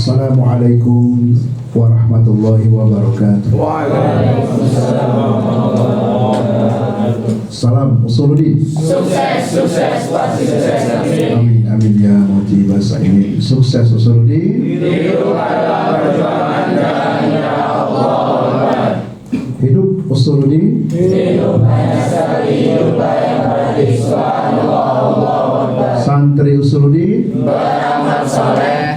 Assalamualaikum warahmatullahi wabarakatuh. Waalaikumsalam warahmatullahi wabarakatuh. Salam Usuluddin. Sukses, pasti sukses. Amin, amin ya mujibas sa'imin. Sukses Usuluddin. Hidup adalah perjuangan jalannya Allah. Hidup Usuluddin. Hidup hanya sekali, hidup yang berarti subhanallah. Santri Usuluddin. Beramal soleh,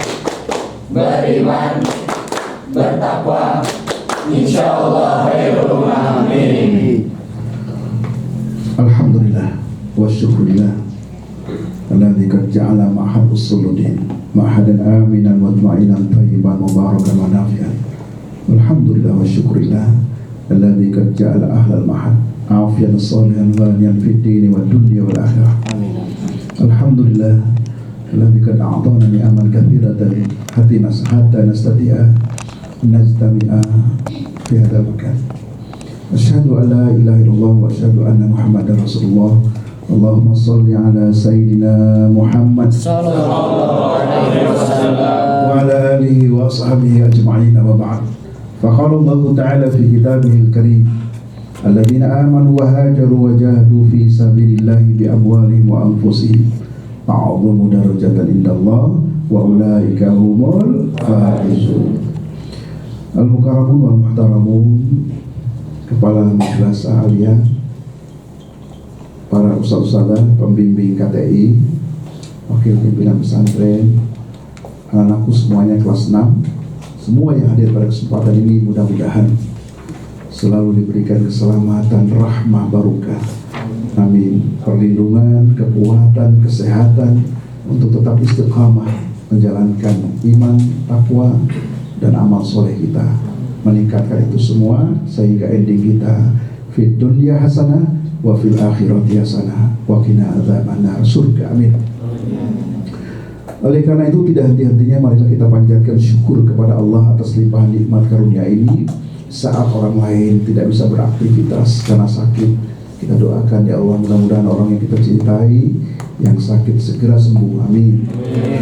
beriman, bertakwa, insyaallah khairul amin. Alhamdulillah wa syukurillah alladzi qad ja'ala ma'had Usuluddin ma'hadan aminan mutmainan thayyiban mubarakan wa nafi'an. Alhamdulillah wa syukurillah alladzi qad ja'ala ahlal ma'had afiyan shalihan ghaniyan fid dini wad dunya wal akhirah. Alhamdulillah alladzi qad a'tana ni'aman katsiratan hatta nastati'a najtami'a fi hadzal makan. Asyhadu an la ilaha illallah wa asyhadu anna Muhammadar Rasulullah. Allahumma shalli ala sayyidina Muhammad Sallallahu alaihi wasallam wa ala alihi wa ashabihi ajma'in wa ba'd. Faqala Allah ta'ala fi kitabihil karim alladhina amanu wa hajaru wa jahadu fi sabilillahi bi amwalihim wa anfusihim a'dhamu darajatan indallah wa ulaika humul faizun. Al-mukarramun wal muhtaramun, Kepala Madrasah Aliyah, para ustaz-ustazah, pembimbing KTI, wakil pimpinan pesantren, anak-anakku semuanya kelas 6, semua yang hadir pada kesempatan ini mudah-mudahan selalu diberikan keselamatan, rahmah, barokah. Amin. Perlindungan, kekuatan, kesehatan untuk tetap istiqamah menjalankan iman, takwa, dan amal soleh kita. Meningkatkan itu semua sehingga ending kita fid dunya hasanah wa fil akhirati hasanah wa qina adzabannar. Surga, amin. Oleh karena itu tidak henti-hentinya marilah kita panjatkan syukur kepada Allah atas limpahan nikmat karunia ini. Saat orang lain tidak bisa beraktivitas karena sakit, kita doakan ya Allah, mudah-mudahan orang yang kita cintai yang sakit segera sembuh, amin.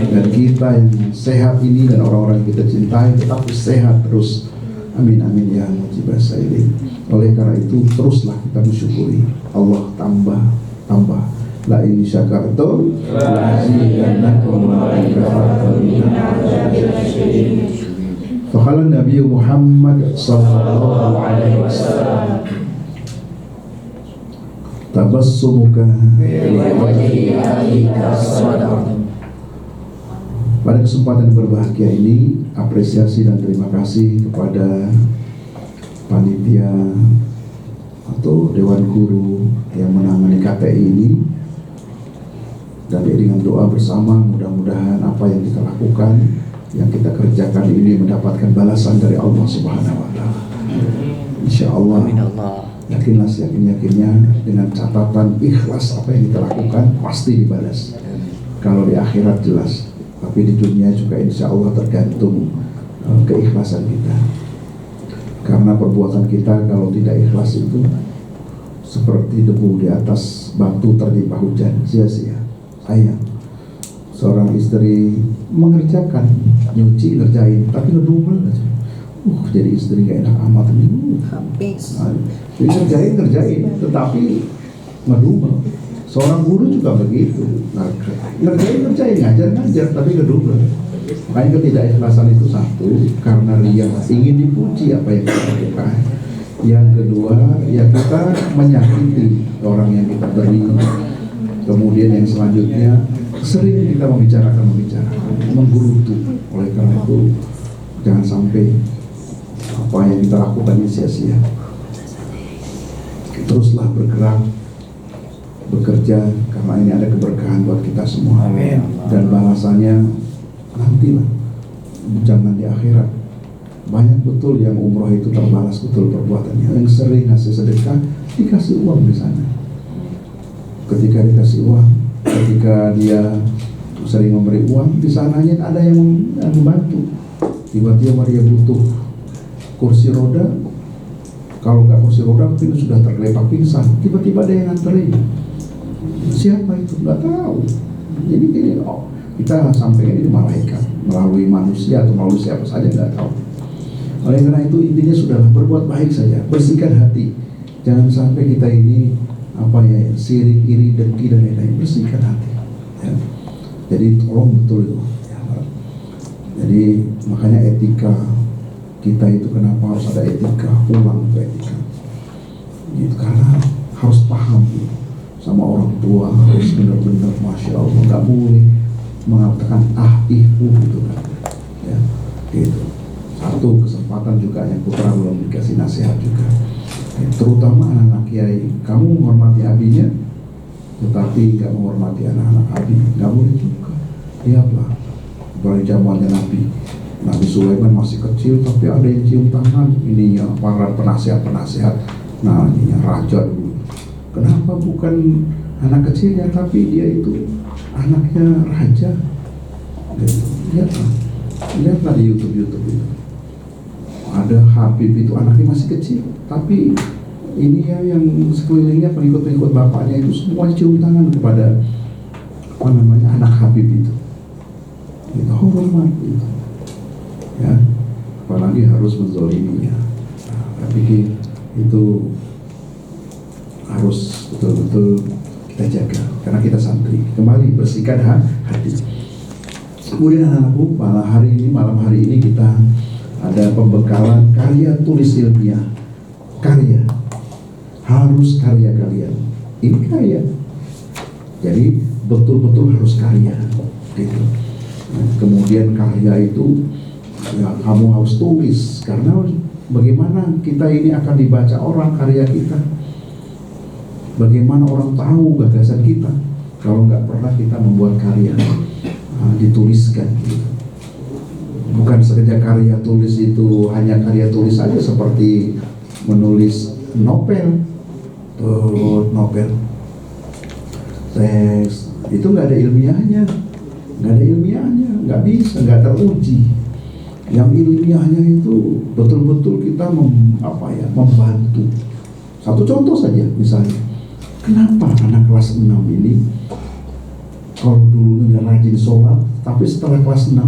Dan kita yang sehat ini dan orang-orang yang kita cintai tetap sehat terus, amin, amin ya mujibas sa'imin. Oleh karena itu teruslah kita mensyukuri Allah, tambah la in syakartum la azidannakum wa la in kafartum inna adzabi lasyadid. Faqala Nabi Muhammad sallallahu alaihi wasallam, tabassumuka Fi wajhi akhika sadaqah. Pada kesempatan yang berbahagia ini, apresiasi dan terima kasih kepada panitia atau Dewan Guru yang menangani KTI ini, dan dengan doa bersama mudah-mudahan apa yang kita lakukan, yang kita kerjakan ini mendapatkan balasan dari Allah Subhanahu wa Ta'ala. Insya Allah, yakinlah seyakin-yakinnya dengan catatan ikhlas apa yang kita lakukan pasti dibalas. Kalau di akhirat jelas, tapi di dunia juga insya Allah tergantung keikhlasan kita. Karena perbuatan kita kalau tidak ikhlas itu seperti debu di atas batu tertimpa hujan, sia-sia, sayang. Seorang istri mengerjakan, nyuci, ngerjain, tapi ngedumel aja. Jadi istri gak enak amat ini. Habis. Jadi ngerjain, tetapi ngedumel. Seorang guru juga begitu, ngerjain, ngajar, tapi ngedumel. Makanya ketidakikhlasan itu satu, karena ria, ingin dipuji apa yang kita lakukan. Yang kedua, ya kita menyakiti orang yang kita beri. Kemudian yang selanjutnya, sering kita membicarakan, menggerutu. Oleh karena itu, jangan sampai apa yang kita lakukan ini sia-sia. Teruslah bergerak, bekerja, karena ini ada keberkahan buat kita semua. Amin. Dan balasannya nantilah, jangan di akhirat. Banyak betul yang umroh itu terbalas betul perbuatannya. Yang sering ngasih sedekah, dikasih uang di sana. Ketika dikasih uang, ketika dia sering memberi uang, di sananya ada yang membantu. Tiba-tiba dia butuh kursi roda. Kalau nggak kursi roda, mungkin sudah tergeletak pingsan. Tiba-tiba ada yang nganterin. Siapa itu? Nggak tahu. Jadi kita sampaikan ini malaikat. melalui manusia atau melalui siapa saja, nggak tahu. Oleh karena itu intinya sudahlah, berbuat baik saja, bersihkan hati. Jangan sampai kita ini sirik, iri, dengki dan lain-lain. Bersihkan hati. Ya. Jadi tolong betul itu. Ya. Jadi makanya etika kita itu, kenapa harus ada etika, ulang ke etika. Itu karena harus paham sama orang tua, harus benar-benar masya Allah, nggak boleh mengatakan ibu gitu kan. Ya, gitu. Satu kesempatan juga yang putra belum dikasih nasihat juga. Ya, terutama anak-anak kiai, kamu menghormati abinya, tetapi nggak menghormati anak-anak abi, nggak boleh juga. Lihatlah, dari zamannya Nabi Sulaiman masih kecil, tapi ada yang cium tangan, ininya para penasihat-penasihat, nah ininya raja dulu. Kenapa bukan anak kecilnya, tapi dia itu anaknya raja? Lihatlah di YouTube itu. Ada Habib itu anaknya masih kecil, tapi ini ya yang sekelilingnya, pengikut-pengikut bapaknya itu semua cium tangan kepada anak Habib itu. Itu hormat itu. Ya, apalagi harus menzoliminya. Tapi itu harus betul-betul kita jaga, karena kita santri. Kembali bersihkan hati. Kemudian anak-anakku, malam hari ini kita ada pembekalan karya tulis ilmiah. Karya harus karya kalian. Ini karya. Jadi betul-betul harus karya. Gitu. Nah, kemudian karya itu ya, kamu harus tulis, karena bagaimana kita ini akan dibaca orang, karya kita. Bagaimana orang tahu gagasan kita kalau nggak pernah kita membuat karya, dituliskan gitu. Bukan sekedar karya tulis itu hanya karya tulis saja, seperti menulis novel, teks, itu nggak ada ilmiahnya, nggak bisa, nggak teruji. Yang ilmiahnya itu betul-betul kita membantu. Satu contoh saja, misalnya, kenapa anak kelas 6 ini kalau dulunya rajin sholat, tapi setelah kelas 6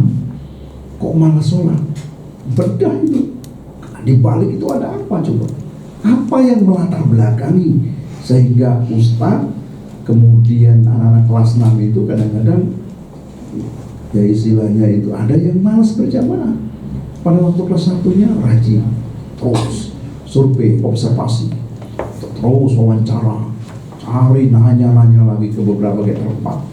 kok malah sholat? Bedah itu. Di balik itu ada apa coba? Apa yang melatar belakangi sehingga ustadz, kemudian anak-anak kelas 6 itu kadang-kadang ya istilahnya itu ada yang malas berjamaah. Pada waktu kelas 1-nya rajin, terus survei, observasi, terus wawancara, cari nanya lagi ke beberapa tempat,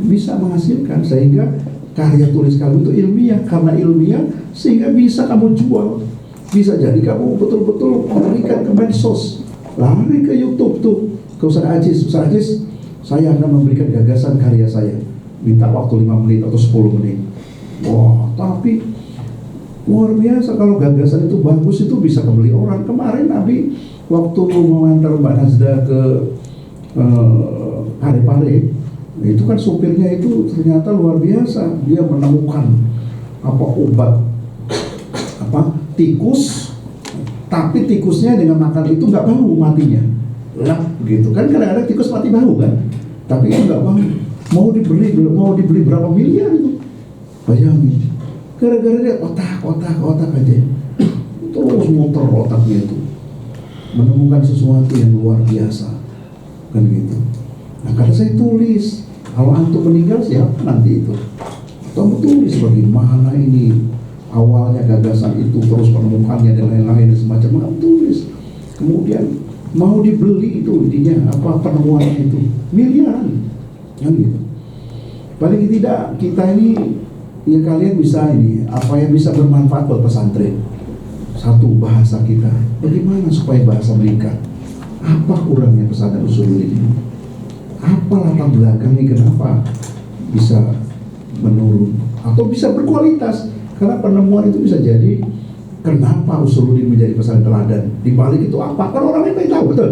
bisa menghasilkan sehingga karya tulis kamu itu ilmiah. Karena ilmiah sehingga bisa kamu jual, bisa jadi kamu betul-betul memberikan ke medsos, lari ke YouTube tuh ke Ustaz Aziz, saya akan memberikan gagasan karya saya, minta waktu 5 menit atau 10 menit. Wah, tapi luar biasa kalau gagasan itu bagus, itu bisa kebeli orang. Kemarin Nabi waktu mengantar Mbak Nazda ke Parepare, itu kan supirnya itu ternyata luar biasa, dia menemukan obat tikus, tapi tikusnya dengan makan itu nggak bau matinya, lah gitu kan. Kadang-kadang tikus mati bau kan, tapi itu nggak bau. Mau dibeli berapa miliar itu, bayangin. Gara-gara dia otak aja, terus muter otaknya itu, menemukan sesuatu yang luar biasa, kan gitu. Nah, karena saya tulis, kalau antum meninggal siapa nanti itu? Kamu tulis bagaimana ini awalnya gagasan itu, terus penemukannya dan lain-lain dan semacam, kamu tulis. Kemudian mau dibeli itu intinya penemuannya itu miliaran, kan gitu. Paling tidak kita ini, ya kalian bisa yang bisa bermanfaat buat pesantren. Satu, bahasa kita, bagaimana supaya bahasa meningkat? Apa kurangnya pesantren Usuluddin ini? Apa latar belakangnya kenapa bisa menurun atau bisa berkualitas? Karena penemuan itu bisa jadi kenapa Usuluddin menjadi pesantren teladan. Di balik itu apa? Kan orang lain pengen tahu, betul?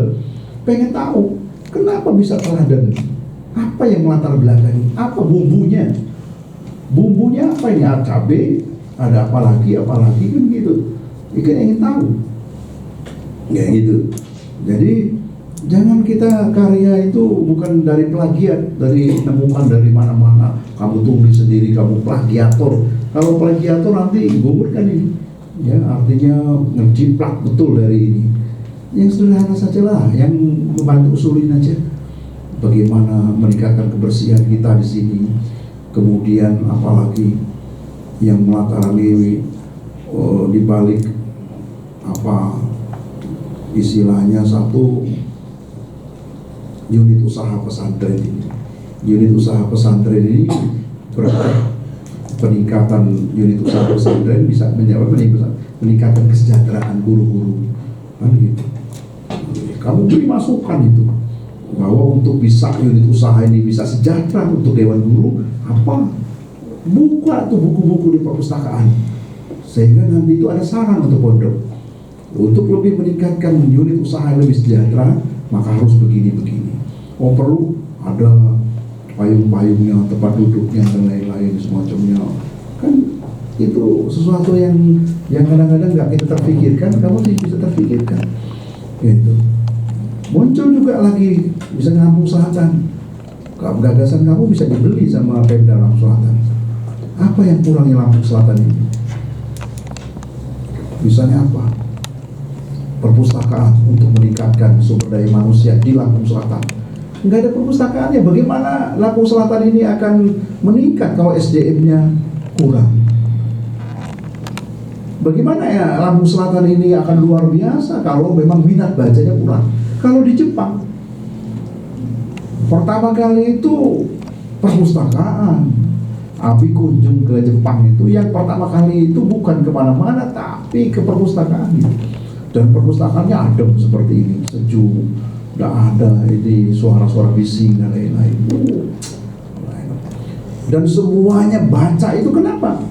Pengen tahu kenapa bisa teladan? Apa yang melatar belakangnya? Apa bumbunya? Bumbunya apa ini? Ada cabai, ada apa lagi kan gitu. Ikan ingin tahu, ya gitu. Jadi Jangan kita karya itu bukan dari plagiat, dari nemukan dari mana-mana. Kamu tulis sendiri, kamu plagiator. Kalau plagiator nanti gugur kan ini. Ya, artinya ngejiplak betul dari ini. Yang sederhana saja lah, yang membantu usulin aja. Bagaimana meningkatkan kebersihan kita di sini. Kemudian apalagi yang melatarani di balik apa istilahnya satu unit usaha pesantren ini. Unit usaha pesantren ini berarti peningkatan unit usaha pesantren bisa meningkatkan kesejahteraan guru-guru kan gitu. Kamu beri masukan itu bahwa untuk bisa unit usaha ini bisa sejahtera untuk dewan guru, apa buka tuh buku-buku di perpustakaan sehingga nanti itu ada saran untuk pondok untuk lebih meningkatkan unit usaha yang lebih sejahtera, maka harus begini-begini. Oh, perlu ada payung-payungnya, tempat duduknya dan lain-lain semacamnya. Kan itu sesuatu yang kadang-kadang nggak kita terpikirkan, kamu bisa terpikirkan. Gitu. Muncul juga lagi bisa Lampung Selatan. Gagasan kamu bisa dibeli sama Pemda Lampung Selatan. Apa yang kurangnya Lampung Selatan ini? Misalnya apa? Perpustakaan untuk meningkatkan sumber daya manusia di Lampung Selatan. Nggak ada perpustakaannya. Bagaimana Lampung Selatan ini akan meningkat kalau SDM-nya kurang? Bagaimana ya Lampung Selatan ini akan luar biasa kalau memang minat bacanya kurang? Kalau di Jepang, pertama kali itu perpustakaan. Abi kunjung ke Jepang itu yang pertama kali itu bukan kemana-mana tapi ke perpustakaan. Dan perpustakaannya adem seperti ini, sejuk, tidak ada ini suara-suara bising dan lain-lain. Dan semuanya baca itu kenapa?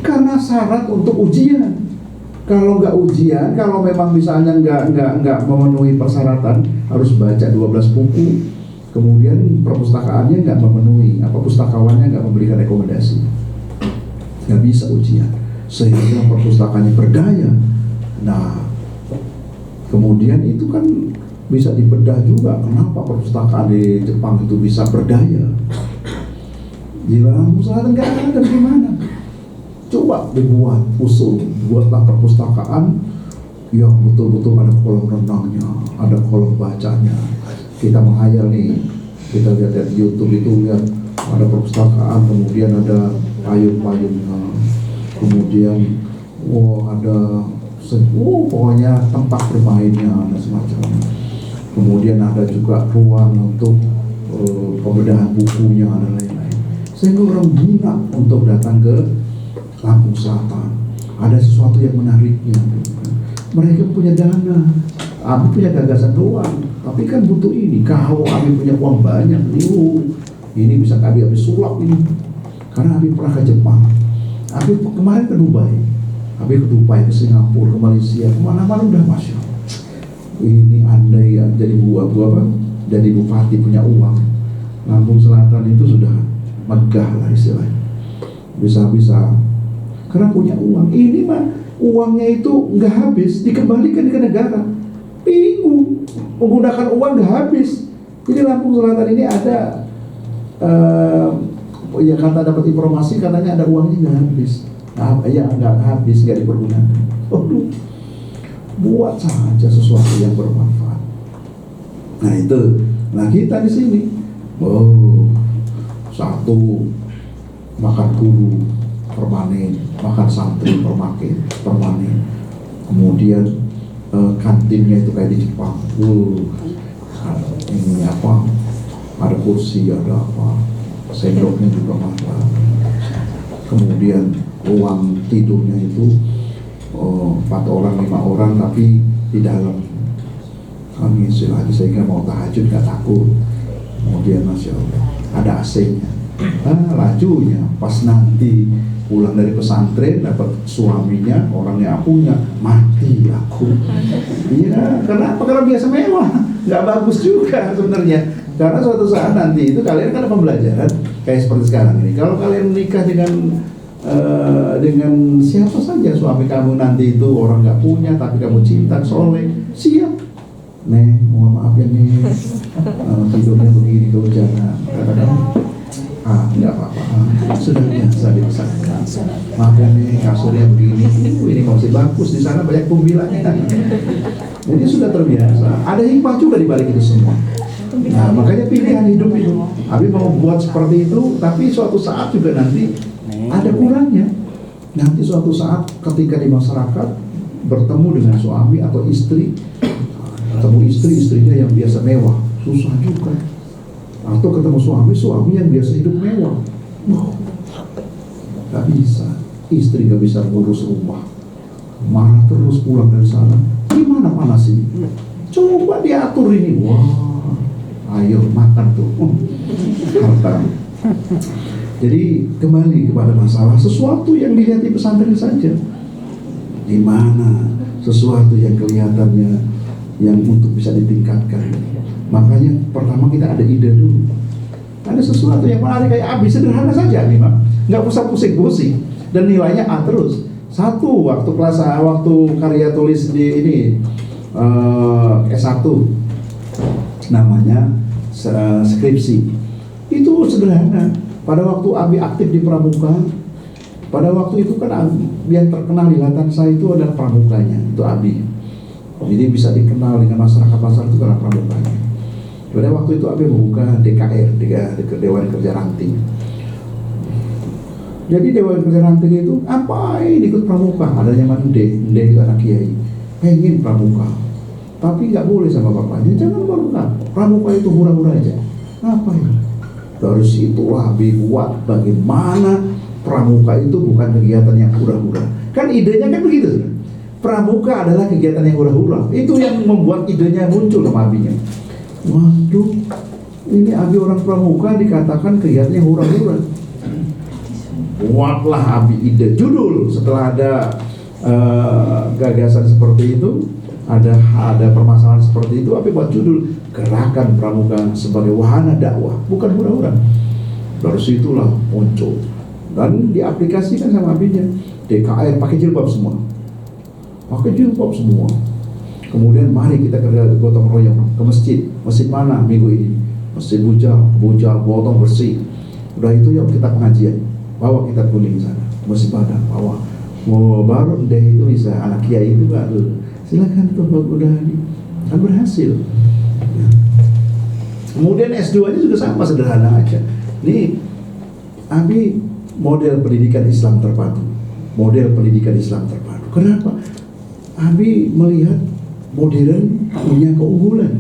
Karena syarat untuk ujian. Kalau nggak ujian, kalau memang misalnya nggak memenuhi persyaratan, harus baca 12 buku, kemudian perpustakaannya nggak memenuhi, pustakawannya nggak memberikan rekomendasi, nggak bisa ujian, sehingga perpustakaannya berdaya. Nah, kemudian itu kan bisa dibedah juga kenapa perpustakaan di Jepang itu bisa berdaya. Di Lampung Selatan nggak ada gimana? Coba dibuat usul, buatlah perpustakaan yang betul-betul ada kolam renangnya, ada kolom bacanya. Kita menghayal nih, kita lihat di YouTube itu lihat ada perpustakaan, kemudian ada payung-payungnya, kemudian ada pokoknya tempat bermainnya dan semacamnya. Kemudian ada juga ruang untuk pembedahan bukunya dan lain-lain. Sehingga orang minat untuk datang ke Lampung Selatan. Ada sesuatu yang menariknya. Mereka punya dana, Abi punya gagasan doang, tapi kan butuh ini. Kalau Abi punya uang banyak, ini bisa Abi sulap ini. Karena Abi pernah ke Jepang, Abi kemarin ke Dubai, Abi ke Dubai, ke Singapura, ke Malaysia, kemana-mana udah Masya Allah. Ini andai ya jadi jadi bupati punya uang, Lampung Selatan itu sudah megah lah istilahnya. Bisa-bisa karena punya uang. Ini mah uangnya itu nggak habis, dikembalikan ke negara. Bingung, menggunakan uang nggak habis. Jadi Lampung Selatan ini ada ya kata dapat informasi katanya ada uangnya nggak habis. Nah, ya nggak habis, nggak dipergunakan. Buat saja sesuatu yang bermanfaat. Nah itu, nah kita di sini, satu makan guru permanen, makan santri permanen, kemudian kantinnya itu kayak di Jepang, ini apa, ada kursi, ada apa, sendoknya juga mahal, kemudian ruang tidurnya itu 4 orang, 5 orang, tapi di dalam kami istilahnya sehingga mau tahajud nggak takut. Kemudian Masya Allah ada AC-nya, lajunya pas nanti pulang dari pesantren dapat suaminya orangnya punya, mati aku. Iya, kenapa? Karena biasa mewah, nggak bagus juga sebenarnya. Karena suatu saat nanti itu kalian kan ada pembelajaran kayak seperti sekarang ini. Kalau kalian menikah dengan siapa saja suami kamu nanti itu orang nggak punya tapi kamu cinta soleh, siap Neng, mohon maaf ya nih, tidurnya begini kehujanan. Kadang-kadang, enggak apa-apa, sudah biasa dipesankan. Maaf ya nih, kasurnya begini, ini masih bagus, di sana banyak pembilanya. Jadi sudah terbiasa. Ada hikmah juga di balik itu semua. Nah, makanya pilihan hidup itu. Abi mau buat seperti itu, tapi suatu saat juga nanti ada kurangnya. Nanti suatu saat ketika di masyarakat bertemu dengan suami atau istri, ketemu istrinya yang biasa mewah, susah juga. Atau ketemu suami yang biasa hidup mewah, gak bisa. Istri gak bisa ngurus rumah, marah terus pulang dari sana. Gimana panas ini? Coba diatur ini. Wah, ayo makan tuh harta. Jadi kembali kepada masalah sesuatu yang dilihat di pesantren saja. Di mana sesuatu yang kelihatannya yang untuk bisa ditingkatkan. Makanya pertama kita ada ide dulu. Ada sesuatu yang menarik kayak Abi, sederhana saja Abi, nggak usah pusing-pusing dan nilainya A terus. Satu waktu karya tulis di ini S1 namanya skripsi. Itu sederhana. Pada waktu Abi aktif di Pramuka, pada waktu itu kan yang terkenal di Latan saya itu adalah pramukanya, itu Abi. Jadi bisa dikenal dengan masyarakat itu karena pramukanya. Pada waktu itu Abi membuka DKR, Dewan Kerja Ranting. Jadi Dewan Kerja Ranting itu ngapain ikut pramuka? Ada zaman Nde itu anak kiai, pengen pramuka, tapi nggak boleh sama bapaknya, jangan pramuka itu hura-hura aja. Ngapain? Dari situlah Abi buat bagaimana pramuka itu bukan kegiatan yang hura-hura. Kan idenya kan begitu. Pramuka adalah kegiatan yang hura-hura. Itu yang membuat idenya muncul sama Abinya. Waduh, ini Abi orang pramuka dikatakan kegiatan yang hura-hura. Buatlah Abi ide judul setelah ada gagasan seperti itu, ada permasalahan seperti itu, Abi buat judul Gerakan Pramuka sebagai wahana dakwah, bukan hura-hura. Dari situlah muncul dan diaplikasikan sama Abinya. DKR pakai jilbab semua. Kemudian mari kita kerja gotong royong ke masjid mana minggu ini? Masjid Bujal, gotong bersih. Udah itu yuk kita pengajian, bawa kita kuning sana, Masjid Padang, bawa. Baru deh itu bisa anak kiai itu baru silakan tuh udah kan berhasil. Kemudian S2-nya juga sama, sederhana aja. Nih Abi model pendidikan Islam terpadu. Kenapa? Abi melihat modern punya keunggulan.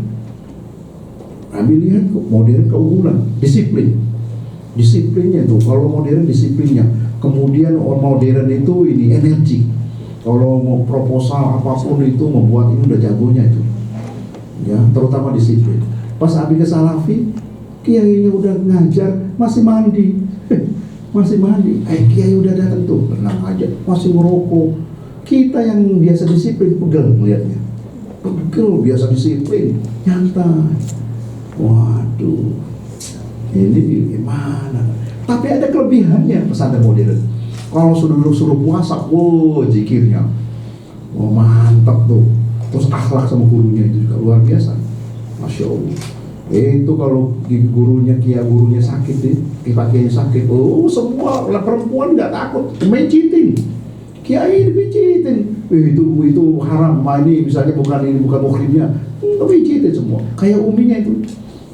Disiplinnya tuh. Kalau modern disiplinnya. Kemudian modern itu ini energi. Kalau mau proposal apapun itu membuat ini udah jagonya itu. Ya, terutama disiplin. Pas Abi ke Salafi, kiainya udah ngajar, masih mandi. Kiai udah datang tuh, tenang aja, masih merokok. Kita yang biasa disiplin pegel melihatnya. Biasa disiplin, nyantai. Waduh, ini gimana? Tapi ada kelebihannya pesantren modern. Kalau suruh puasa, zikirnya, mantap tuh. Terus akhlak sama gurunya itu juga luar biasa, masya Allah. Itu kalau gurunya sakit nih, kiainya sakit, semua perempuan nggak takut, mencitin. Kiai dipijitin, itu haram, ini misalnya bukan muhrimnya, dipijitin semua. Kayak uminya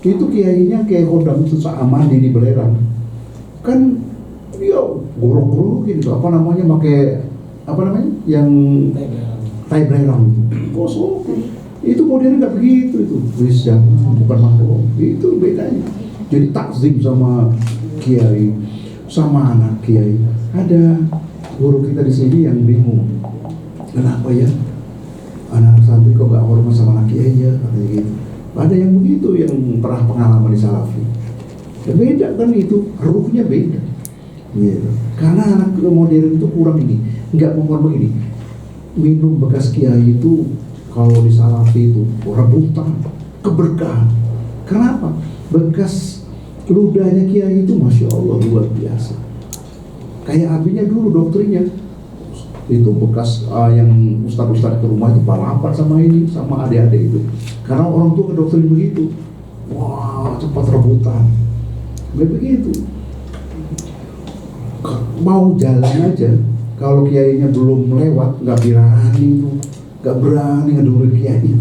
itu kiainya kayak kodam itu aman di belerang, kan dia gorok gitu, yang tai belerang, kosong. Itu modern nggak begitu itu, wis bukan makhluk, itu bedanya. Jadi takzim sama kiai, sama anak kiai. Ada guru kita di sini yang bingung, kenapa ya anak santri kok gak hormat sama anak kiai ya, katanya gitu. Ada yang begitu yang pernah pengalaman di Salafi. Ya beda kan itu, ruhnya beda. Gitu. Karena anak modern itu kurang ini, nggak mau begini. Minum bekas kiai itu kalau di Salafi itu rebutan, keberkahan. Kenapa? Bekas ludahnya kiai itu masya Allah luar biasa. Kayak Abinya dulu doktrinya itu bekas yang ustadz ke rumah itu balapan sama adik-adik itu. Karena orang tua kedoktrin begitu. Wah, cepat rebutan. Begitu. Mau jalan aja, kalau kiainya belum lewat, nggak berani ngedurin kiai.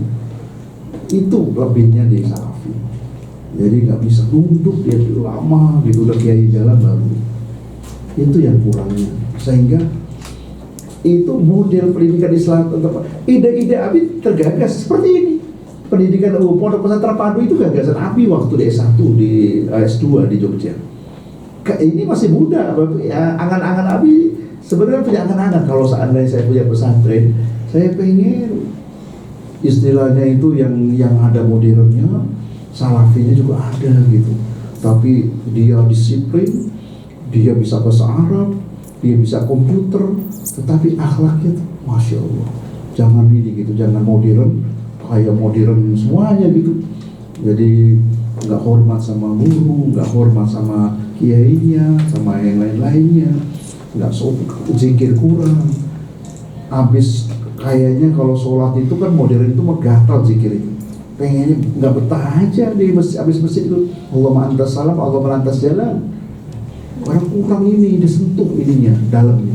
Itu lebihnya di Salafi. Jadi nggak bisa duduk dia lama gitu, udah kiai jalan baru. Itu yang kurangnya. Sehingga itu model pendidikan Islam, ide-ide Abi tergagas seperti ini. Pendidikan pondok pesantren terpadu itu gagasan Abi waktu di S1 di S2 di Jogja. Ini masih muda, ya, angan-angan Abi sebenarnya punya angan-angan. Kalau seandainya saya punya pesantren, saya pengen istilahnya itu yang ada modernnya, salafinya juga ada gitu. Tapi dia disiplin, dia bisa bahasa Arab, dia bisa komputer, tetapi akhlaknya tuh, masya Allah, jangan ini gitu, jangan modern kayak modern semuanya gitu. Jadi nggak hormat sama guru, nggak hormat sama kiainya, sama yang lain-lainnya, nggak zikir kurang. Habis kayaknya kalau sholat itu kan modern itu megatal zikir itu, pengennya nggak betah aja di masjid, habis masjid itu Allahumma antas salam, Allahumma antas jalan. Orang kurang ini disentuh ininya, dalamnya,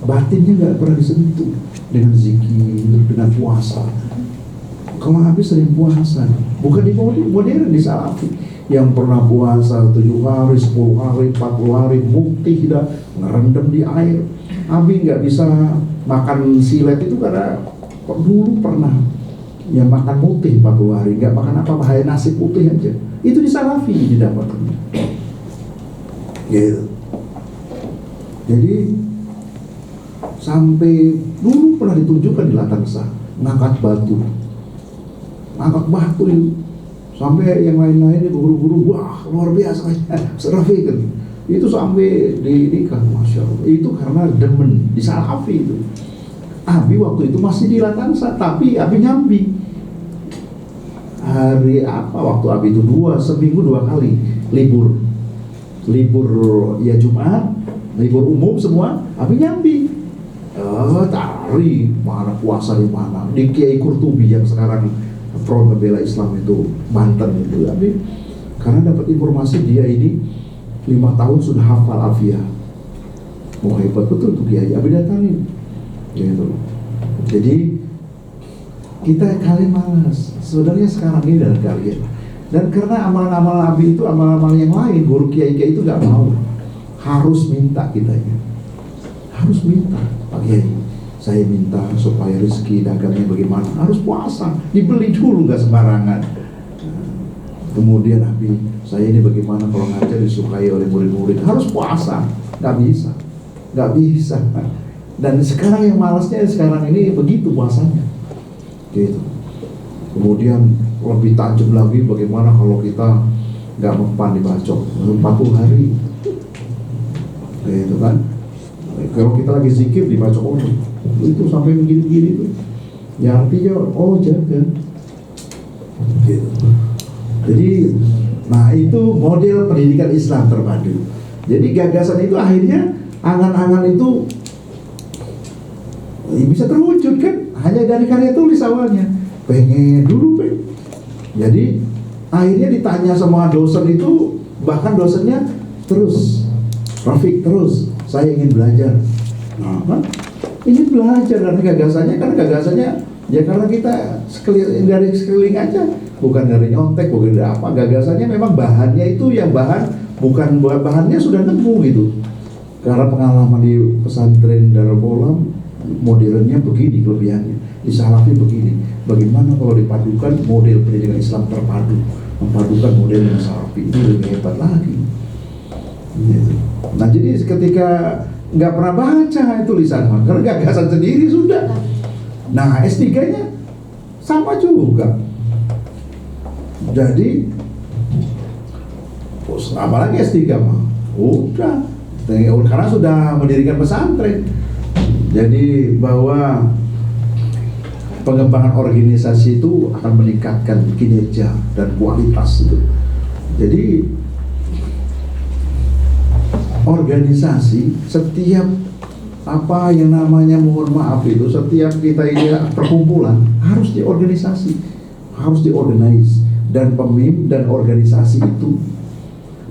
batinnya nggak pernah disentuh dengan zikir, dengan puasa. Kalau habis sering puasa, bukan di modern, di Salafi yang pernah puasa 7 hari, 10 hari, 40 hari, mukti dah ngerendam di air. Abi nggak bisa makan silet itu karena dulu pernah ya makan putih 40 hari, nggak makan apa, bahaya nasi putih aja. Itu di Salafi didapatkan. Gitu. Jadi sampai dulu pernah ditunjukkan di Latansa ngangkat batu itu, sampai yang lain-lainnya guru-guru, wah luar biasa Rafi kan, itu sampai di kan, masya Allah. Itu karena demen di Salafi itu. Abi waktu itu masih di Latansa, tapi Abi nyambi hari apa waktu Abi itu seminggu 2 kali libur ya Jumat, libur umum semua, Abi nyambi. Tari mana, puasa di mana, di Kiai Kurtubi yang sekarang Front Pembela Islam itu Banten itu. Abi karena dapat informasi dia ini 5 tahun sudah hafal Alfiyah. Mau hebat betul tuh Kiai, Abi datangin gitu. Jadi kita kalian malas sebenarnya sekarang ini dari kalian. Dan karena amalan-amalan Abi itu amalan-amalan yang lain, guru kiai-kiai itu gak mau, harus minta kitanya, harus minta, Pak Kiai, saya minta supaya rezeki dagangnya bagaimana, harus puasa, dibeli dulu, gak sembarangan. Kemudian Abi, saya ini bagaimana kalau ngajar disukai oleh murid-murid, harus puasa, gak bisa. Dan sekarang yang malasnya sekarang ini begitu puasanya, gitu. Kemudian lebih tajam lagi bagaimana kalau kita nggak mempan dibacok 40 hari, gitu kan? Kalau kita lagi zikir dibacok orang itu sampai begini-begini itu, ya artinya jaga, gitu. Jadi, nah itu model pendidikan Islam terpadu. Jadi gagasan itu akhirnya angan-angan itu bisa terwujud kan? Hanya dari karya tulis awalnya, pengen dulu pengen. Jadi akhirnya ditanya sama dosen itu, bahkan dosennya terus, Rafiq terus, saya ingin belajar. Nah, ingin belajar dari gagasannya, ya karena kita dari sekeliling aja, bukan dari nyontek, bukan dari apa. Gagasannya memang bahannya itu yang bukan bahannya sudah nemu gitu. Karena pengalaman di pesantren Darul Qolam modernnya begini kelebihannya, di Salafi begini. Bagaimana kalau dipadukan model pendidikan Islam terpadu, memadukan model yang Salafi, ini lebih hebat lagi. Gitu. Nah jadi ketika nggak pernah baca tulisan, karena gagasan sendiri sudah. Nah S3-nya sama juga. Jadi apalagi S3 mah udah, karena sudah mendirikan pesantren. Jadi bahwa pengembangan organisasi itu akan meningkatkan kinerja dan kualitas itu. Jadi organisasi setiap apa yang namanya, mohon maaf itu, setiap kita ini perkumpulan harus di organisasi, harus diorganize, dan pemimpin dan organisasi itu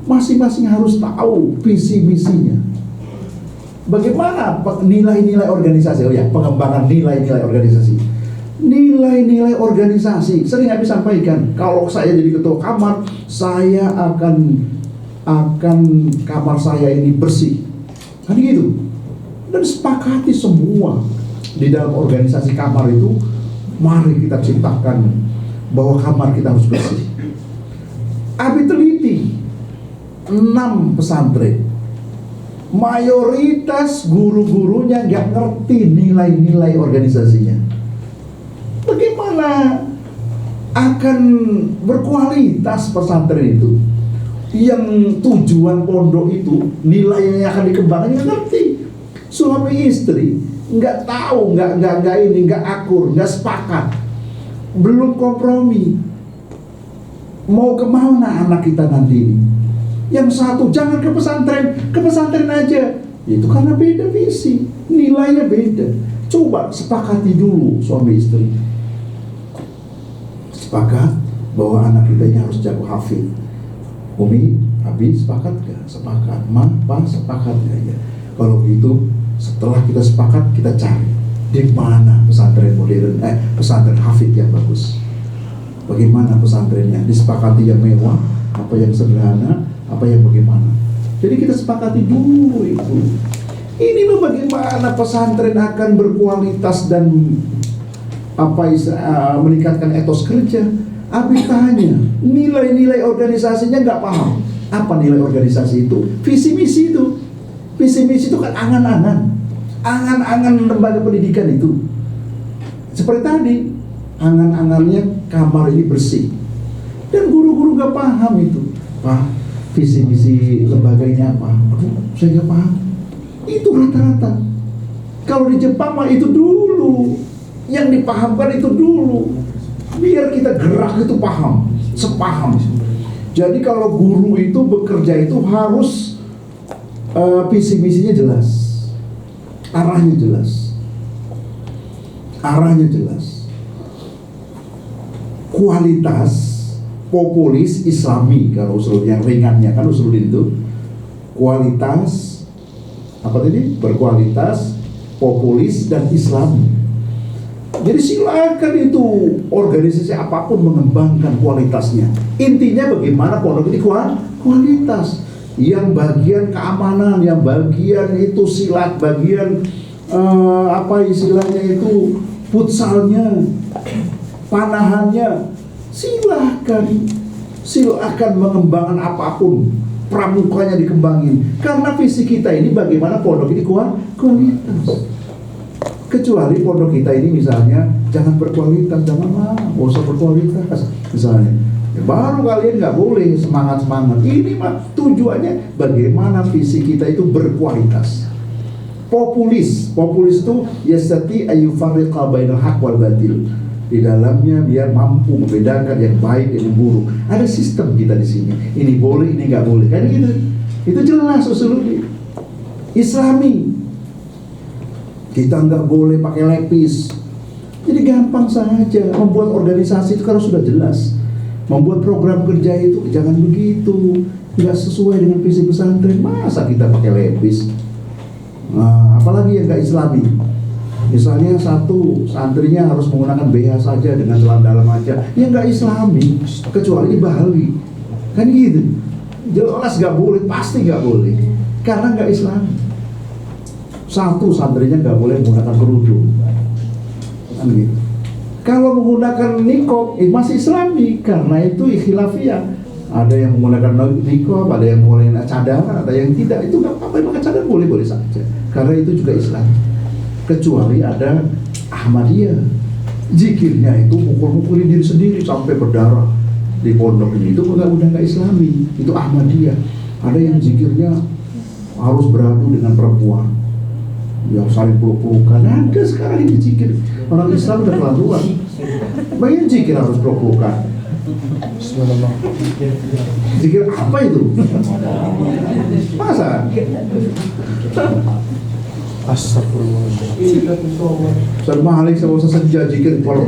masing-masing harus tahu visi misinya. Bagaimana nilai-nilai organisasi? Oh ya, pengembangan nilai-nilai organisasi. Nilai-nilai organisasi sering kami sampaikan. Kalau saya jadi ketua kamar, saya akan kamar saya ini bersih. Kan gitu. Dan sepakati semua di dalam organisasi kamar itu, mari kita ciptakan bahwa kamar kita harus bersih. Abi teliti 6 pesantren, mayoritas guru-gurunya nggak ngerti nilai-nilai organisasinya. Bagaimana akan berkualitas pesantren itu? Yang tujuan pondok itu nilainya yang akan dikembangkan nggak ngerti. Suami istri nggak tahu, nggak akur, nggak sepakat, belum kompromi. Mau kemana anak kita nanti ini? Yang satu jangan ke pesantren aja. Itu karena beda visi, nilainya beda. Coba sepakati dulu suami istri. Sepakat bahwa anak kita ini harus jago hafid. Umi, Abi sepakat gak? Sepakat. Ma, Pa sepakat gak? Ya. Kalau gitu, setelah kita sepakat, kita cari di mana pesantren modern, pesantren hafid yang bagus. Bagaimana pesantrennya? Disepakati yang mewah, apa yang sederhana, apa yang bagaimana. Jadi kita sepakati dulu itu. Ini bagaimana pesantren akan berkualitas dan meningkatkan etos kerja. Abi tanya, nilai-nilai organisasinya nggak paham. Apa nilai organisasi itu? Visi misi itu. Visi misi itu kan angan-angan lembaga pendidikan itu. Seperti tadi, angan-angannya kamar ini bersih. Dan guru-guru nggak paham itu. Pak, visi misi lembaga ini apa? Aduh, saya nggak paham. Itu rata-rata. Kalau di Jepang mah itu dulu, yang dipahamkan itu dulu. Biar kita gerak itu paham, sepaham. Jadi kalau guru itu bekerja itu harus visi misinya jelas, arahnya jelas, kualitas populis Islami. Kalau usul yang ringannya kan usuludin itu kualitas apa tadi? Berkualitas, populis dan Islami. Jadi silakan itu organisasi apapun mengembangkan kualitasnya. Intinya bagaimana pondok ini kualitas. Yang bagian keamanan, yang bagian itu silat, bagian istilahnya itu futsalnya, panahannya. Silakan mengembangkan apapun, pramukanya dikembangin. Karena visi kita ini bagaimana pondok ini kualitas. Kecuali pondok kita ini misalnya jangan berkualitas, janganlah, nggak usah berkualitas misalnya. Ya, baru kalian nggak boleh semangat. Ini mah tujuannya bagaimana visi kita itu berkualitas. Populis itu yastati ayyufarriqa bainal haq wal batil. Di dalamnya biar mampu membedakan yang baik dan yang buruk. Ada sistem kita di sini. Ini boleh, ini nggak boleh. Kan gitu. Itu jelas usulnya. Islami. Kita nggak boleh pakai lepis. Jadi gampang saja. Membuat organisasi itu kalau sudah jelas. Membuat program kerja itu jangan begitu. Nggak sesuai dengan visi pesantren. Masa kita pakai lepis? Nah, apalagi yang nggak Islami. Misalnya satu santrinya harus menggunakan BH saja dengan celana dalam aja. Ya nggak Islami. Kecuali di Bali. Kan gitu. Jelas nggak boleh. Pasti nggak boleh. Karena nggak Islami. Satu santrinya nggak boleh menggunakan kerudung, kan gitu. Kalau menggunakan nikob, masih Islami karena itu khilafiyah. Ada yang menggunakan nikob, ada yang menggunakan cadar, ada yang tidak. Itu nggak apa-apa, pakai cadar boleh saja. Karena itu juga Islam. Kecuali ada Ahmadiyah, zikirnya itu mukul-mukulin diri sendiri sampai berdarah di pondok ini. Itu udah nggak Islami. Itu Ahmadiyah. Ada yang zikirnya harus beradu dengan perempuan, yang saling peluk-pelukan. Ada sekarang ini zikir. Orang Islam udah kelanjuan. Bayangin zikir harus peluk-pelukan. Zikir apa itu? Masa? Ustaz Malik sama Ustaz Senja jikir kalau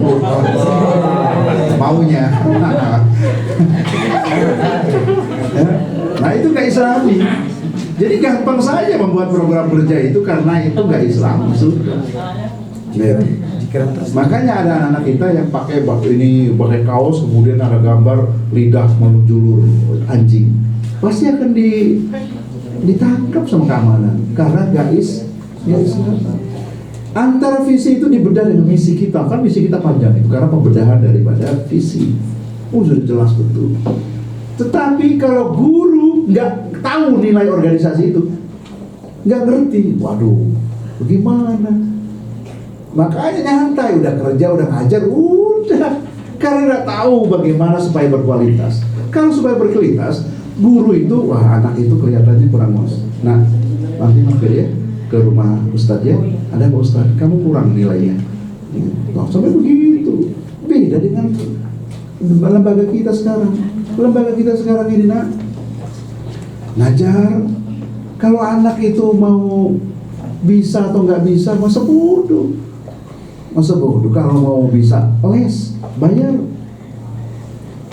maunya. Nah itu nggak Islami. Jadi gampang saja membuat program kerja itu karena itu nggak Islami sudah. Ya. Makanya ada anak-anak kita yang pakai pakai kaos kemudian ada gambar lidah menjulur anjing, pasti akan ditangkap sama keamanan karena nggak Islam. Antara visi itu dibedah dengan misi kita, kan misi kita panjang itu karena pembedahan daripada visi. Sudah jelas betul. Tetapi kalau guru nggak tahu nilai organisasi itu, nggak ngerti, waduh, bagaimana? Makanya nyantai, udah kerja, udah ngajar, udah, karena nggak tahu bagaimana supaya berkualitas. Kalau supaya berkualitas, guru itu, wah anak itu kelihatannya kurang mos. Nah, nanti mampir ya ke rumah Ustadz ya, ada Pak Ustadz, kamu kurang nilainya. Nah, sampai begitu, beda dengan lembaga kita sekarang. Lembaga kita sekarang ini nak ngajar, kalau anak itu mau bisa atau nggak bisa, masa bodoh. Kalau mau bisa les bayar.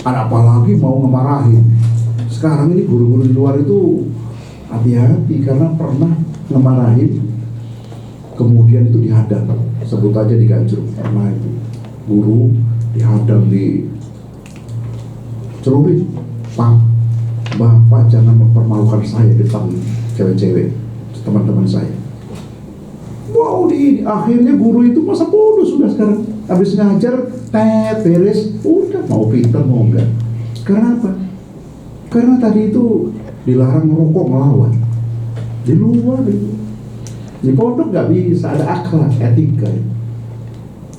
Ada apalagi mau ngemarahin. Sekarang ini guru-guru di luar itu hati-hati karena pernah ngemarahin, kemudian itu dihadang, sebut aja diganjur. Pernah itu guru dihadang, di celurit, Pak, Bapak jangan mempermalukan saya di depan cewek-cewek teman-teman saya. Wow, akhirnya guru itu masa bodoh sudah sekarang. Habis ngajar, beres, udah mau pintar mau enggak. Karena apa? Karena tadi itu dilarang merokok melawan. Di luar itu, di pondok nggak bisa, ada akhlak, etika,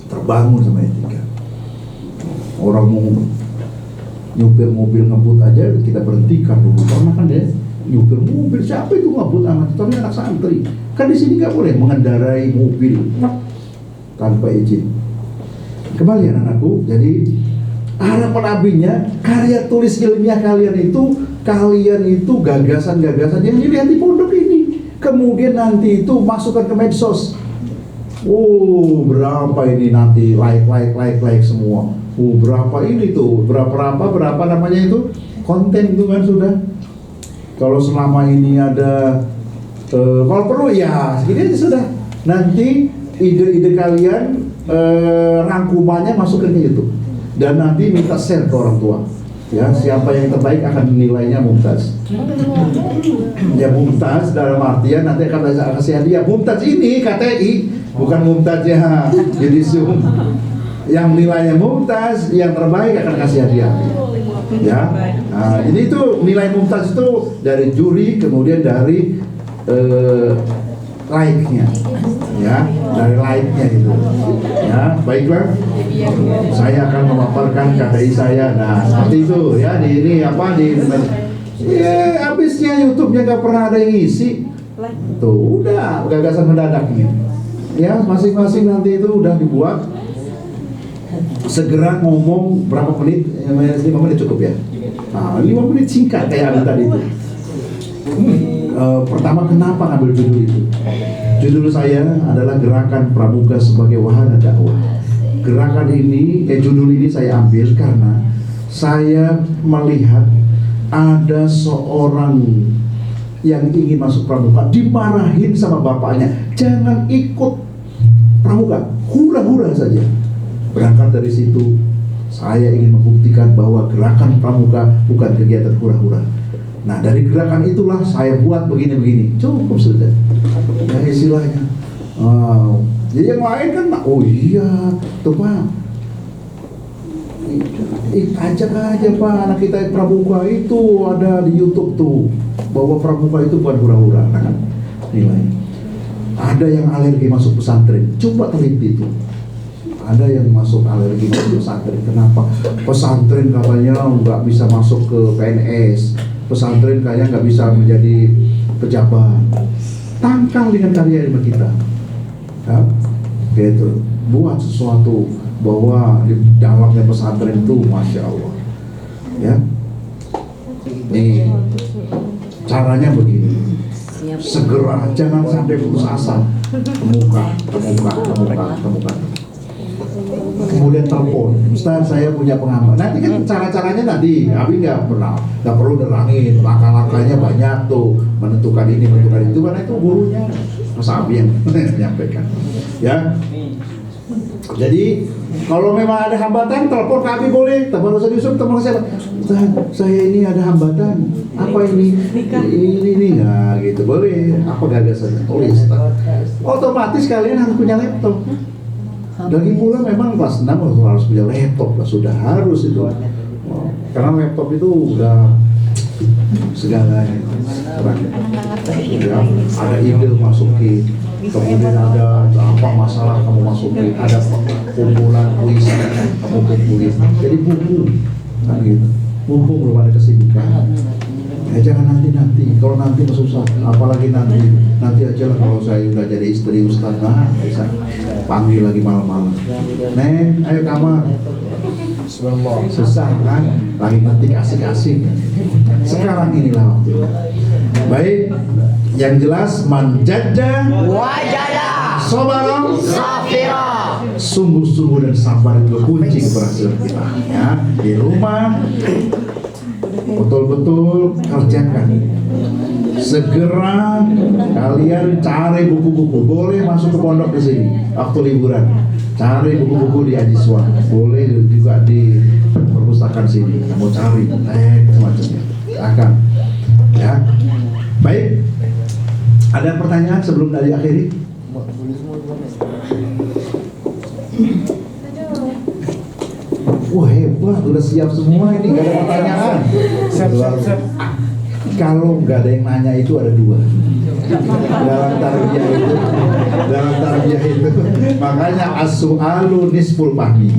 terbangun sama etika. Orang mau nyupir mobil ngebut aja kita berhentikan dulu, karena kan dia nyupir mobil, siapa itu ngebut amat? Tapi anak santri. Kan di sini nggak boleh mengendarai mobil tanpa izin. Kembali anak-anakku, jadi harapan abinya karya tulis ilmiah kalian itu gagasan-gagasan yang dilihat di pondok ini, kemudian nanti itu masukkan ke medsos. Oh, berapa ini nanti like semua. Oh, berapa ini tuh, berapa namanya itu konten itu kan sudah. Kalau selama ini ada kalau perlu ya segini aja sudah. Nanti ide-ide kalian rangkumannya masukkan ke YouTube dan nanti minta share ke orang tua. Ya, siapa yang terbaik akan nilainya mumtaz. Ya mumtaz dalam artian nanti akan kasih hadiah. Mumtaz ini KTI, bukan mumtaz ya jadi Zoom. Yang nilainya mumtaz, yang terbaik akan kasih hadiah. Ya, nah, ini tuh nilai mumtaz itu dari juri, kemudian dari like-nya, ya, dari like-nya itu, ya, baiklah. Saya akan memaparkan KTI saya, nah seperti itu, ya, di ini apa di, ya, habisnya YouTube-nya nggak pernah ada yang ngisi, tuh, udah gagasan mendadak ini, ya, masing-masing nanti itu udah dibuat, segera ngomong berapa menit, 5 menit cukup ya, nah 5 menit singkat kayak ada tadi itu. Pertama, kenapa ngambil judul itu? Judul saya adalah Gerakan Pramuka sebagai Wahana Dakwah. Gerakan ini, judul ini saya ambil karena saya melihat ada seorang yang ingin masuk pramuka dimarahin sama bapaknya, jangan ikut pramuka, hura-hura saja. Berangkat dari situ, saya ingin membuktikan bahwa gerakan pramuka bukan kegiatan hura-hura. Nah, dari gerakan itulah saya buat begini-begini. Cukup sudah. Ya istilahnya. Jadi yang lain kan, oh iya, tuh Pak. Ajak aja Pak, anak kita pramuka itu ada di YouTube tuh. Bahwa pramuka itu bukan hura-hura, kan? Nilai. Ada yang alergi masuk pesantren. Coba teliti itu. Ada yang masuk alergi masuk pesantren. Kenapa? Pesantren katanya nggak bisa masuk ke PNS. Pesantren kayaknya nggak bisa menjadi pejabat. Tangkal dengan karya ilmu kita, ya, gitu. Buat sesuatu bahwa di dalamnya pesantren itu, masya Allah, ya. Nih caranya begini. segera, jangan sampai putus asa. Temukan. Kemudian telepon, Ustaz saya punya pengamal. Nanti kan cara-caranya nanti, Abi nggak perlu nerangin, langkah-langkahnya banyak tuh, menentukan ini, menentukan itu, karena itu gurunya, Mas Abi yang menyampaikan. Ya, jadi kalau memang ada hambatan, telepon ke Abi boleh, telepon Ustaz Yusuf, telepon ke siapa? Ustaz, saya ini ada hambatan, apa ini? Ini nah gitu, boleh. Apa gagasannya? Tulis. Otomatis kalian harus punya laptop. Lagi pula memang kelas 6 harus punya laptop lah, sudah harus itu. Karena laptop itu udah segalanya. Ya, ada email masukin, kemudian ada apa masalah kamu masukin, ada kumpulan puisi kamu kumpulin. Jadi buku, kan gitu. Mumpung belum ada kesibukan. Ya jangan nanti. Kalau nanti susah, apalagi nanti aja lah kalau saya udah jadi istri Ustaz, nah bisa panggil lagi malam-malam. Neng, ayo kamar. Susah kan? Lagi ngetik asik-asik. Sekarang inilah waktu. Baik, yang jelas manjada Wajada sobarong Safira. sungguh-sungguh dan sabar itu kunci keberhasilan kita. Ya, di rumah betul-betul kerjakan. Segera kalian cari buku-buku. Boleh masuk ke pondok di sini waktu liburan. Cari buku-buku di Ajiswa. Boleh juga di perpustakaan sini. Mau cari, semacamnya. Akan. Ya. Baik. Ada pertanyaan sebelum dari akhiri? Wah hebat, udah siap semua ini, gak ada pertanyaan. Kalau nggak ada yang nanya itu ada dua. Dalam tarbiyah itu, makanya as-su'alu nisful fahmi,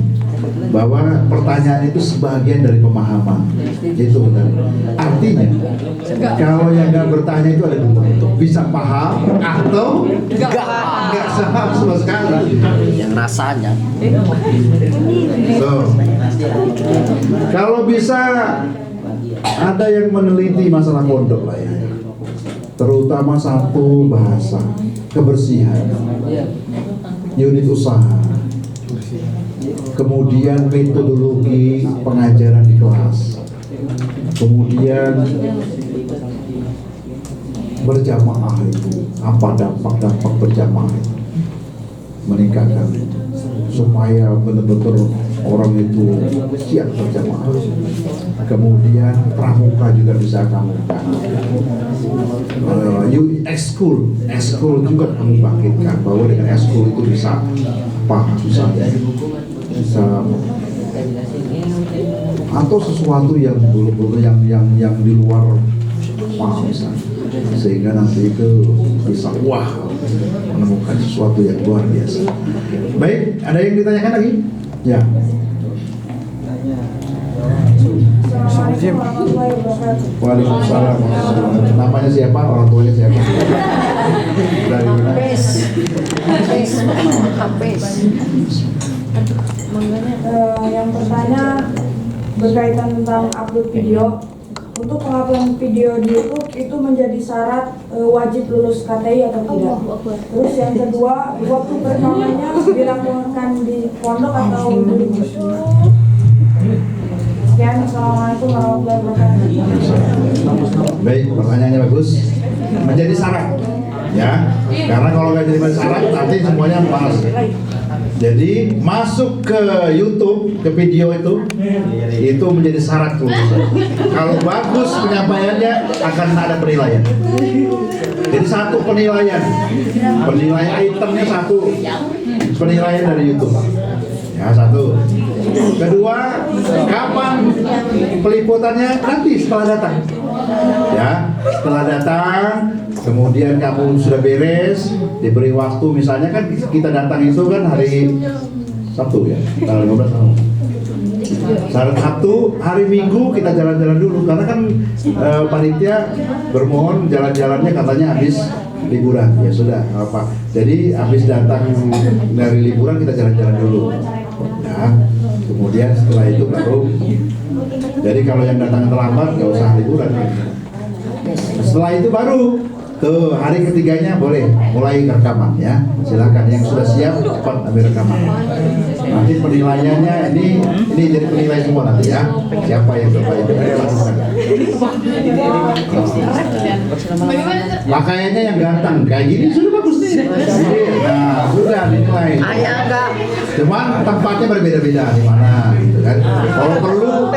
bahwa pertanyaan itu sebagian dari pemahaman. Itu benar. Artinya kalau yang nggak bertanya itu ada dua, bisa paham atau nggak paham sama sekali. Yang rasanya. So, kalau bisa ada yang meneliti masalah pondok lah ya, terutama satu bahasa, kebersihan, unit usaha, kemudian metodologi pengajaran di kelas, kemudian berjamaah itu apa dampak berjamaah itu meningkatkan supaya benar-benar orang itu siap berjamaah. Kemudian pramuka juga bisa kamu ekskul juga kamu bangkitkan, bahwa dengan ekskul itu bisa bisa atau sesuatu yang dulu yang di luar paham misalnya, sehingga nanti itu bisa menemukan sesuatu yang luar biasa. Baik, ada yang ditanyakan lagi? Ya. Waalaikumsalam. Namanya siapa? Orang tuanya siapa? Dari mana? Yang bertanya berkaitan tentang upload video. Untuk penguploadan video di YouTube itu menjadi syarat wajib lulus KTI atau tidak? Terus yang kedua, waktu perekamannya dilakukan di pondok atau di rumah? Sekian, assalamualaikum warahmatullahi wabarakatuh. Baik, pertanyaannya bagus. Menjadi syarat, ya. Karena kalau nggak jadi syarat, nanti semuanya malas. Jadi masuk ke YouTube, ke video itu menjadi syarat kelulusan. Kalau bagus penyampaiannya akan ada penilaian. Jadi satu penilaian itemnya satu penilaian dari YouTube. Ya satu. Kedua, kapan peliputannya? Nanti setelah datang. Ya, setelah datang, kemudian kamu sudah beres, diberi waktu, misalnya kan kita datang itu kan hari Sabtu ya, tanggal 15 tahun. Syarat Sabtu, hari Minggu kita jalan-jalan dulu, karena kan panitia bermohon jalan-jalannya katanya habis liburan, ya sudah apa. Jadi habis datang dari liburan kita jalan-jalan dulu. Ya, kemudian setelah itu baru. Jadi kalau yang datang terlambat nggak usah liburan. Setelah itu baru Tuh, hari ketiganya boleh mulai rekaman ya. Silakan yang sudah siap cepat ambil rekaman. Nanti penilaiannya ini jadi penilai semua nanti ya. Siapa yang terbaik? Pakaiannya yang ganteng kayak gini sudah bagus nih. Nah, sudah dinilai. Cuman tempatnya berbeda-beda di mana gitu kan. Kalau perlu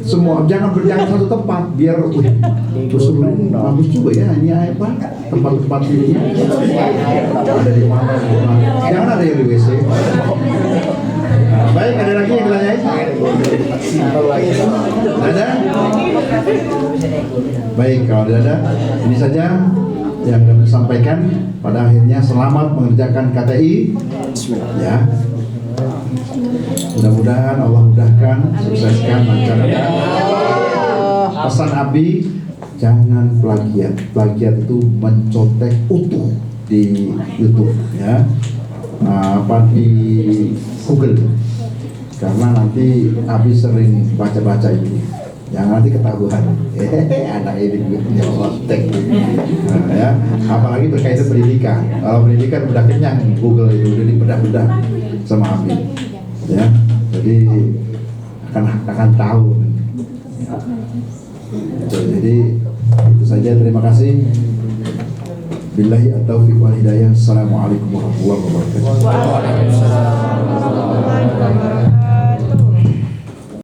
semua jangan satu tempat biar usulin bagus juga ya ini apa tempat-tempat ini ada di mana jangan ada yang di WC. Baik, ada lagi yang ditanyain? Ada? Baik, kalau ada ini saja yang kami sampaikan. Pada akhirnya selamat mengerjakan KTI ya. Mudah-mudahan Allah mudahkan, sukseskan, lancarkan. Pesan Abi, jangan plagiat. Plagiat itu mencontek utuh di YouTube ya, di Google. Karena nanti Abi sering baca-baca ini, yang nanti ketahuan. Anak ini punya kontek. Ya, apalagi berkaitan pendidikan. Kalau pendidikan udah kenyang Google itu udah dibedah-bedah sama Abi. Ya, jadi akan tahu. Jadi itu saja, terima kasih. Billahi at-taufiq wal hidayah. Assalamualaikum warahmatullahi wabarakatuh.